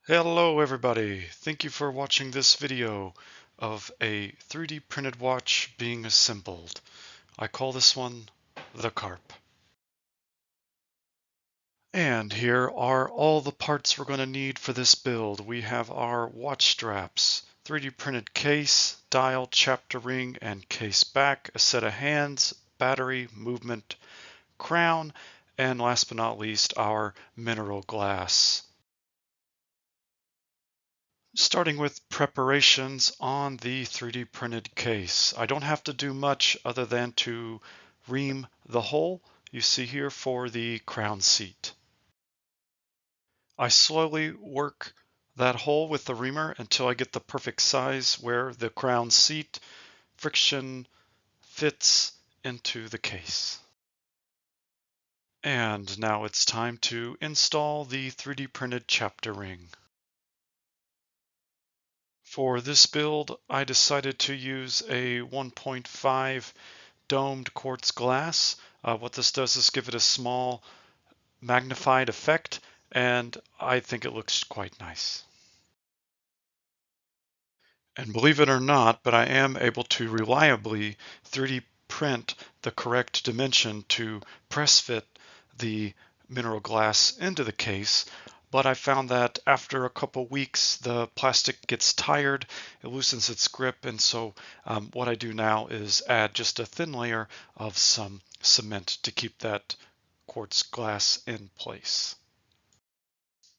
Hello everybody, thank you for watching this video of a 3D printed watch being assembled. I call this one the Carp. And here are all the parts we're going to need for this build. We have our watch straps, 3D printed case, dial, chapter ring, and case back, a set of hands, battery, movement, crown, and last but not least, our mineral glass. Starting with preparations on the 3D printed case. I don't have to do much other than to ream the hole you see here for the crown seat. I slowly work that hole with the reamer until I get the perfect size where the crown seat friction fits into the case. And now it's time to install the 3D printed chapter ring. For this build, I decided to use a 1.5 domed quartz glass. What this does is give it a small magnified effect, and I think it looks quite nice. And believe it or not, but I am able to reliably 3D print the correct dimension to press fit the mineral glass into the case. But I found that after a couple weeks, the plastic gets tired, it loosens its grip, and so what I do now is add just a thin layer of some cement to keep that quartz glass in place.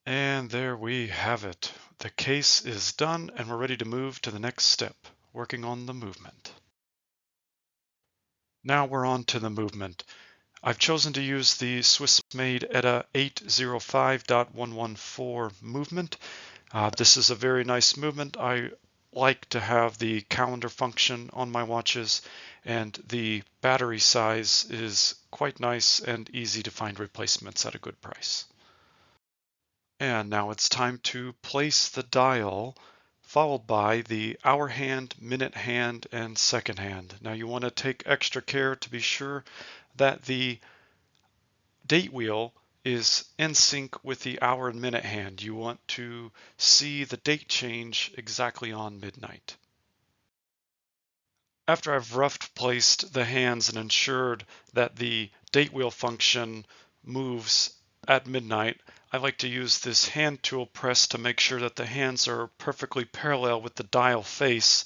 And there we have it. The case is done and we're ready to move to the next step, working on the movement. Now we're on to the movement. I've chosen to use the Swiss-made ETA 805.114 movement. This is a very nice movement. I like to have the calendar function on my watches, and the battery size is quite nice and easy to find replacements at a good price. And now it's time to place the dial, followed by the hour hand, minute hand, and second hand. Now you want to take extra care to be sure that the date wheel is in sync with the hour and minute hand. You want to see the date change exactly on midnight. After I've rough placed the hands and ensured that the date wheel function moves at midnight, I like to use this hand tool press to make sure that the hands are perfectly parallel with the dial face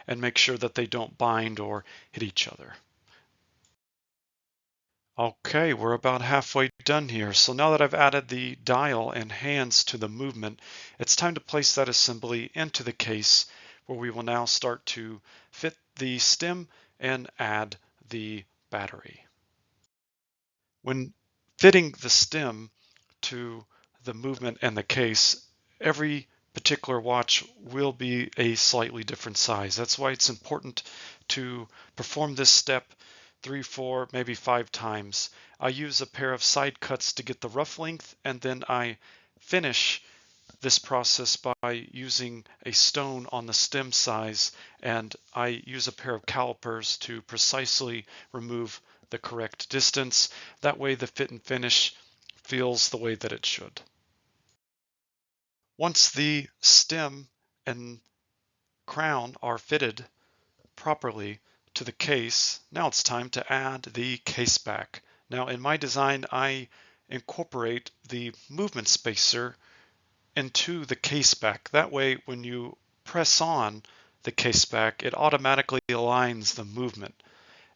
and make sure that they don't bind or hit each other. Okay, we're about halfway done here. So now that I've added the dial and hands to the movement, it's time to place that assembly into the case, where we will now start to fit the stem and add the battery. When fitting the stem to the movement and the case, every particular watch will be a slightly different size. That's why it's important to perform this step 3, 4, maybe 5 times. I use a pair of side cuts to get the rough length, and then I finish this process by using a stone on the stem size, and I use a pair of calipers to precisely remove the correct distance. That way the fit and finish feels the way that it should. Once the stem and crown are fitted properly to the case, now it's time to add the case back. Now in my design, I incorporate the movement spacer into the case back. That way, when you press on the case back, it automatically aligns the movement.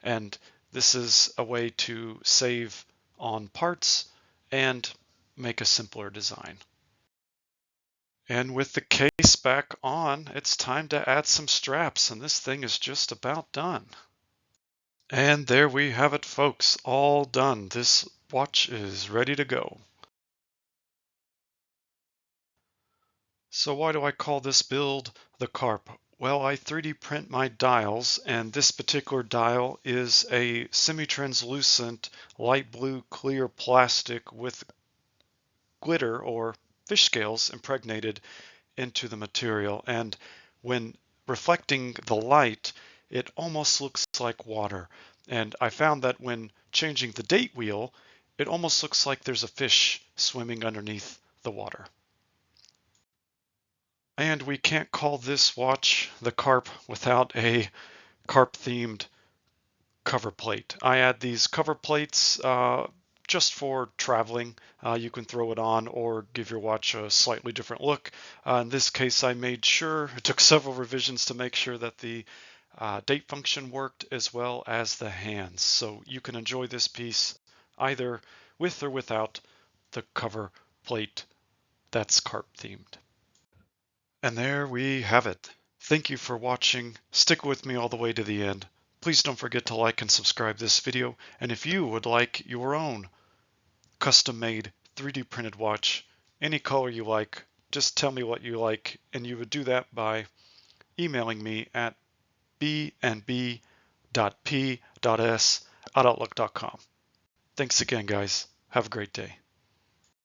And this is a way to save on parts and make a simpler design. And with the case back on, it's time to add some straps, and this thing is just about done. And there we have it, folks, all done. This watch is ready to go. So why do I call this build the Carp? Well, I 3D print my dials, and this particular dial is a semi-translucent light blue clear plastic with glitter or fish scales impregnated into the material. And when reflecting the light, it almost looks like water. And I found that when changing the date wheel, it almost looks like there's a fish swimming underneath the water. And we can't call this watch the Carp without a Carp themed cover plate. I add these cover plates just for traveling. You can throw it on or give your watch a slightly different look. In this case, I made sure, it took several revisions to make sure that the date function worked as well as the hands. So you can enjoy this piece either with or without the cover plate that's Carp themed. And there we have it. Thank you for watching. Stick with me all the way to the end. Please don't forget to like and subscribe this video. And if you would like your own custom-made 3D printed watch, any color you like, just tell me what you like. And you would do that by emailing me at bnb.p.s@outlook.com. Thanks again, guys. Have a great day.